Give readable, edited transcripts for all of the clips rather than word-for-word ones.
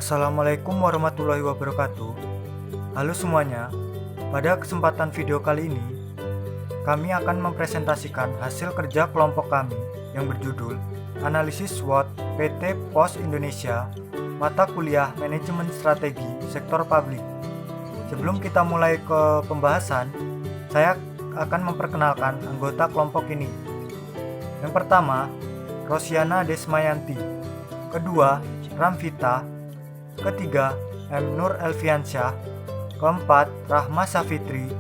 Assalamualaikum warahmatullahi wabarakatuh. Halo semuanya, pada kesempatan video kali ini kami akan mempresentasikan hasil kerja kelompok kami yang berjudul Analisis SWOT PT Pos Indonesia Mata Kuliah Manajemen Strategi Sektor Publik. Sebelum kita mulai ke pembahasan, saya akan memperkenalkan anggota kelompok ini. Yang pertama, Rosiana Desmayanti. Kedua, Ramvita. Ketiga, M. Nur Elviansyah. Keempat, Rahma Safitri.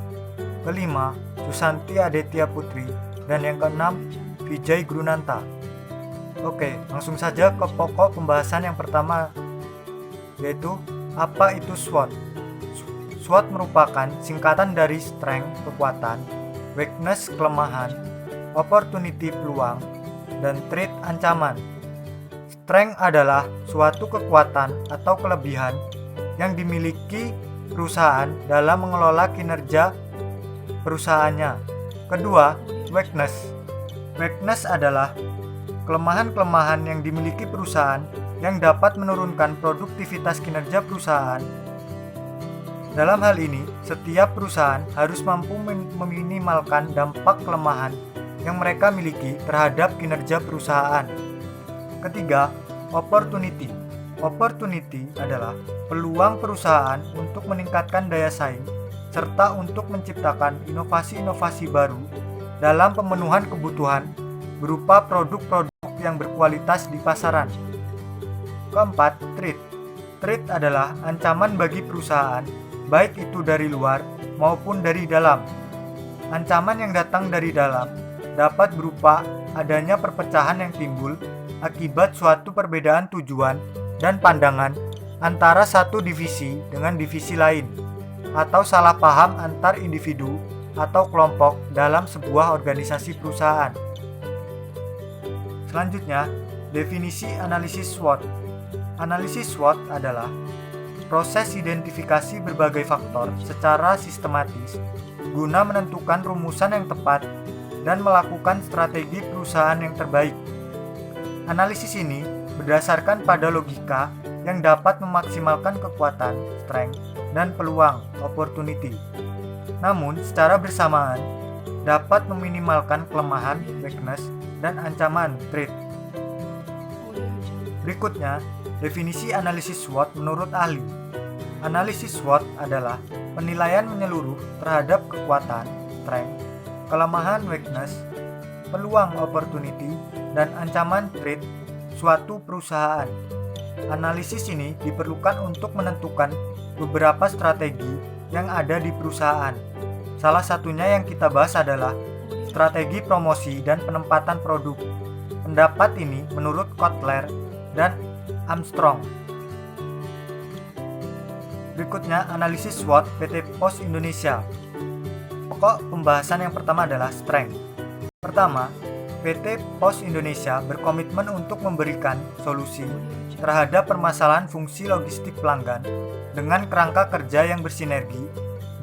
Kelima, Susanti Aditya Putri. Dan yang keenam, Vijay Grunanta. Oke, langsung saja ke pokok pembahasan yang pertama, yaitu apa itu SWOT. SWOT merupakan singkatan dari strength, kekuatan, weakness, kelemahan, opportunity, peluang, dan threat, ancaman. Strength adalah suatu kekuatan atau kelebihan yang dimiliki perusahaan dalam mengelola kinerja perusahaannya. Kedua, weakness. Weakness adalah kelemahan-kelemahan yang dimiliki perusahaan yang dapat menurunkan produktivitas kinerja perusahaan. Dalam hal ini, setiap perusahaan harus mampu meminimalkan dampak kelemahan yang mereka miliki terhadap kinerja perusahaan. Ketiga, opportunity. Opportunity adalah peluang perusahaan untuk meningkatkan daya saing serta untuk menciptakan inovasi-inovasi baru dalam pemenuhan kebutuhan berupa produk-produk yang berkualitas di pasaran. Keempat, threat. Threat adalah ancaman bagi perusahaan, baik itu dari luar maupun dari dalam. Ancaman yang datang dari dalam dapat berupa adanya perpecahan yang timbul akibat suatu perbedaan tujuan dan pandangan antara satu divisi dengan divisi lain, atau salah paham antar individu atau kelompok dalam sebuah organisasi perusahaan. Selanjutnya, definisi analisis SWOT. Analisis SWOT adalah proses identifikasi berbagai faktor secara sistematis guna menentukan rumusan yang tepat dan melakukan strategi perusahaan yang terbaik. Analisis ini berdasarkan pada logika yang dapat memaksimalkan kekuatan, strength, dan peluang, opportunity. Namun, secara bersamaan, dapat meminimalkan kelemahan, weakness, dan ancaman, threat. Berikutnya, definisi analisis SWOT menurut ahli. Analisis SWOT adalah penilaian menyeluruh terhadap kekuatan, strength, kelemahan, weakness, peluang, opportunity, dan ancaman, threat suatu perusahaan. Analisis ini diperlukan untuk menentukan beberapa strategi yang ada di perusahaan. Salah satunya yang kita bahas adalah strategi promosi dan penempatan produk. Pendapat ini menurut Kotler dan Armstrong. Berikutnya, analisis SWOT PT Pos Indonesia. Pokok pembahasan yang pertama adalah strength. Pertama, PT Pos Indonesia berkomitmen untuk memberikan solusi terhadap permasalahan fungsi logistik pelanggan dengan kerangka kerja yang bersinergi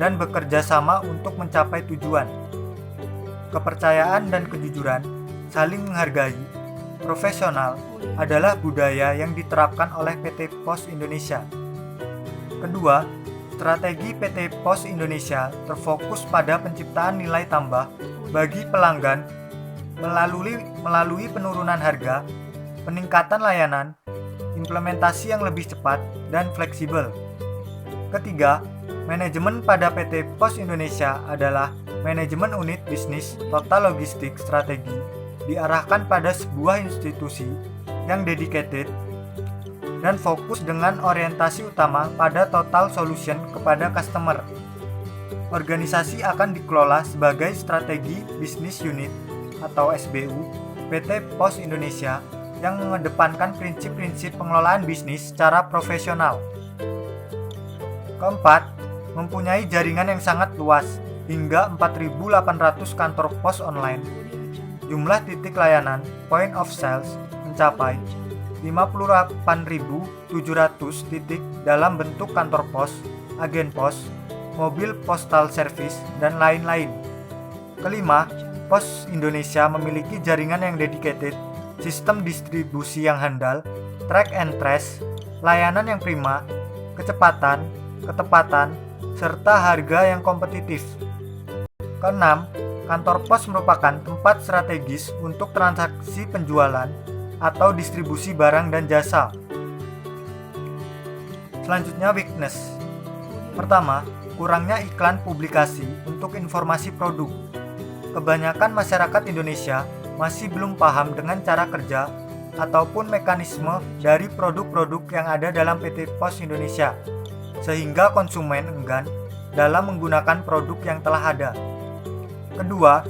dan bekerja sama untuk mencapai tujuan. Kepercayaan dan kejujuran, saling menghargai, profesional adalah budaya yang diterapkan oleh PT Pos Indonesia. Kedua, strategi PT Pos Indonesia terfokus pada penciptaan nilai tambah bagi pelanggan melalui penurunan harga, peningkatan layanan, implementasi yang lebih cepat dan fleksibel. Ketiga, manajemen pada PT Pos Indonesia adalah manajemen unit bisnis total logistik strategi diarahkan pada sebuah institusi yang dedicated dan fokus dengan orientasi utama pada total solution kepada customer. Organisasi akan dikelola sebagai strategi bisnis unit atau SBU PT Pos Indonesia yang mengedepankan prinsip-prinsip pengelolaan bisnis secara profesional. Keempat, mempunyai jaringan yang sangat luas hingga 4.800 kantor pos online. Jumlah titik layanan point of sales mencapai 58.700 titik dalam bentuk kantor pos, agen pos, mobil postal service, dan lain-lain. Kelima, Pos Indonesia memiliki jaringan yang dedicated, sistem distribusi yang handal, track and trace, layanan yang prima, kecepatan, ketepatan, serta harga yang kompetitif. Keenam, kantor pos merupakan tempat strategis untuk transaksi penjualan atau distribusi barang dan jasa. Selanjutnya, weakness. Pertama, kurangnya iklan publikasi untuk informasi produk. Kebanyakan masyarakat Indonesia masih belum paham dengan cara kerja ataupun mekanisme dari produk-produk yang ada dalam PT Pos Indonesia, sehingga konsumen enggan dalam menggunakan produk yang telah ada. Kedua,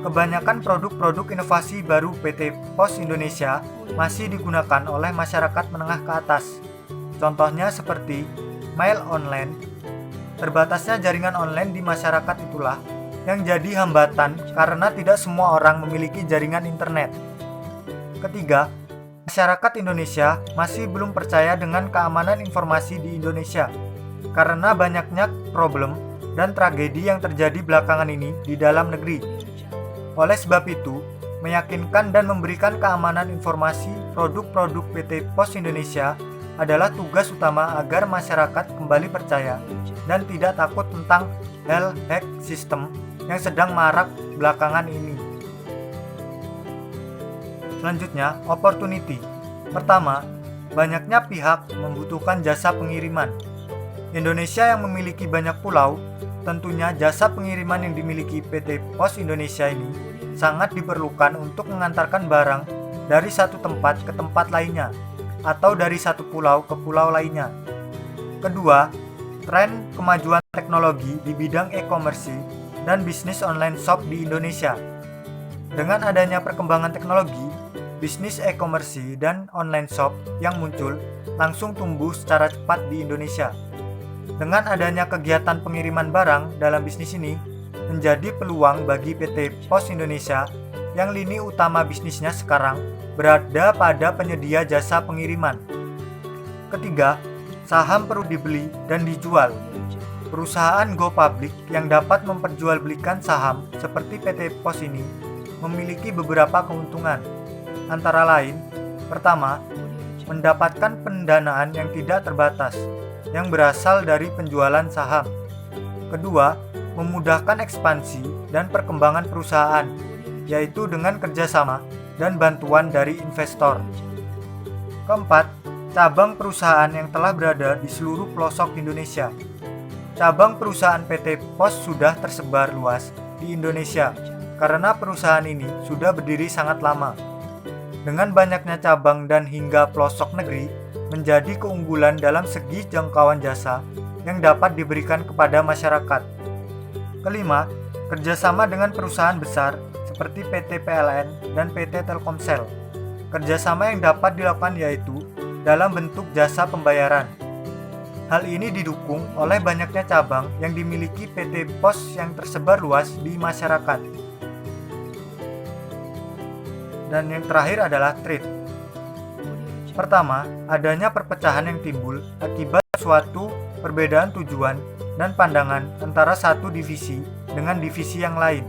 kebanyakan produk-produk inovasi baru PT Pos Indonesia masih digunakan oleh masyarakat menengah ke atas. Contohnya seperti mail online. Terbatasnya jaringan online di masyarakat itulah yang jadi hambatan karena tidak semua orang memiliki jaringan internet. Ketiga, masyarakat Indonesia masih belum percaya dengan keamanan informasi di Indonesia karena banyaknya problem dan tragedi yang terjadi belakangan ini di dalam negeri. Oleh sebab itu, meyakinkan dan memberikan keamanan informasi produk-produk PT Pos Indonesia adalah tugas utama agar masyarakat kembali percaya dan tidak takut tentang health hack system yang sedang marak belakangan ini. Selanjutnya, opportunity. Pertama, banyaknya pihak membutuhkan jasa pengiriman. Indonesia yang memiliki banyak pulau, tentunya jasa pengiriman yang dimiliki PT Pos Indonesia ini sangat diperlukan untuk mengantarkan barang dari satu tempat ke tempat lainnya, atau dari satu pulau ke pulau lainnya. Kedua, tren kemajuan teknologi di bidang e-commerce dan bisnis online shop di Indonesia. Dengan adanya perkembangan teknologi, bisnis e-commerce dan online shop yang muncul langsung tumbuh secara cepat di Indonesia. Dengan adanya kegiatan pengiriman barang dalam bisnis ini, menjadi peluang bagi PT Pos Indonesia yang lini utama bisnisnya sekarang berada pada penyedia jasa pengiriman. Ketiga, saham perlu dibeli dan dijual. Perusahaan go public yang dapat memperjualbelikan saham seperti PT Pos ini memiliki beberapa keuntungan. Antara lain, pertama, mendapatkan pendanaan yang tidak terbatas yang berasal dari penjualan saham. Kedua, memudahkan ekspansi dan perkembangan perusahaan, yaitu dengan kerjasama dan bantuan dari investor. Keempat, cabang perusahaan yang telah berada di seluruh pelosok Indonesia. Cabang perusahaan PT Pos sudah tersebar luas di Indonesia karena perusahaan ini sudah berdiri sangat lama. Dengan banyaknya cabang dan hingga pelosok negeri, menjadi keunggulan dalam segi jangkauan jasa yang dapat diberikan kepada masyarakat. Kelima, kerjasama dengan perusahaan besar seperti PT PLN dan PT Telkomsel. Kerjasama yang dapat dilakukan yaitu dalam bentuk jasa pembayaran. Hal ini didukung oleh banyaknya cabang yang dimiliki PT Pos yang tersebar luas di masyarakat. Dan yang terakhir adalah trade. Pertama, adanya perpecahan yang timbul akibat suatu perbedaan tujuan dan pandangan antara satu divisi dengan divisi yang lain.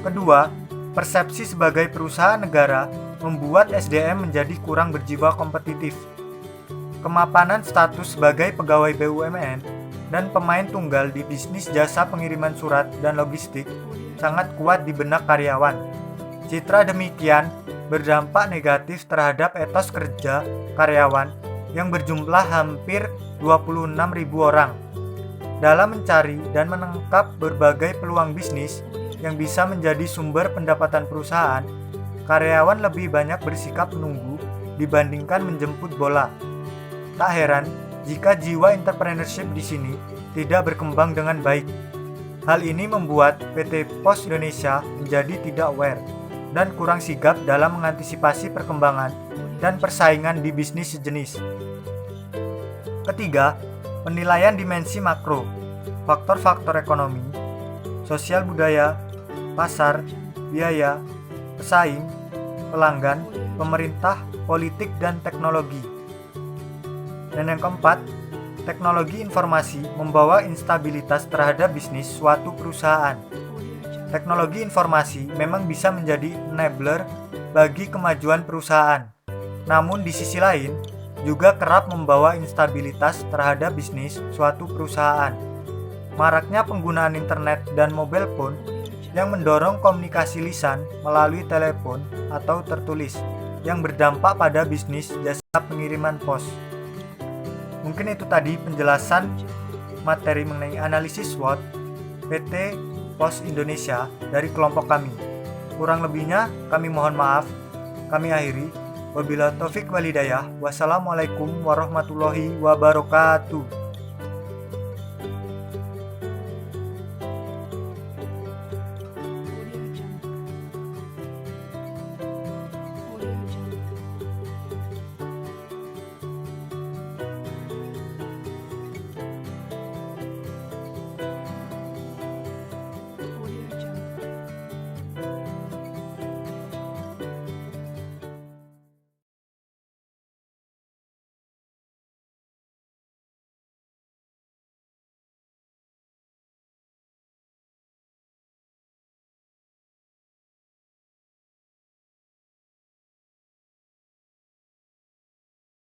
Kedua, persepsi sebagai perusahaan negara membuat SDM menjadi kurang berjiwa kompetitif. Kemapanan status sebagai pegawai BUMN dan pemain tunggal di bisnis jasa pengiriman surat dan logistik sangat kuat di benak karyawan. Citra demikian berdampak negatif terhadap etos kerja karyawan yang berjumlah hampir 26.000 orang. Dalam mencari dan menangkap berbagai peluang bisnis yang bisa menjadi sumber pendapatan perusahaan, karyawan lebih banyak bersikap menunggu dibandingkan menjemput bola. Tak heran jika jiwa entrepreneurship di sini tidak berkembang dengan baik. Hal ini membuat PT Pos Indonesia menjadi tidak aware dan kurang sigap dalam mengantisipasi perkembangan dan persaingan di bisnis sejenis. Ketiga, penilaian dimensi makro, faktor-faktor ekonomi, sosial budaya, pasar, biaya, pesaing, pelanggan, pemerintah, politik, dan teknologi. Dan yang keempat, teknologi informasi membawa instabilitas terhadap bisnis suatu perusahaan. Teknologi informasi memang bisa menjadi enabler bagi kemajuan perusahaan. Namun di sisi lain, juga kerap membawa instabilitas terhadap bisnis suatu perusahaan. Maraknya penggunaan internet dan mobile phone yang mendorong komunikasi lisan melalui telepon atau tertulis yang berdampak pada bisnis jasa pengiriman pos. Mungkin itu tadi penjelasan materi mengenai analisis SWOT PT Pos Indonesia dari kelompok kami. Kurang lebihnya kami mohon maaf. Kami akhiri. Wabillahi taufik walhidayah. Wassalamualaikum warahmatullahi wabarakatuh.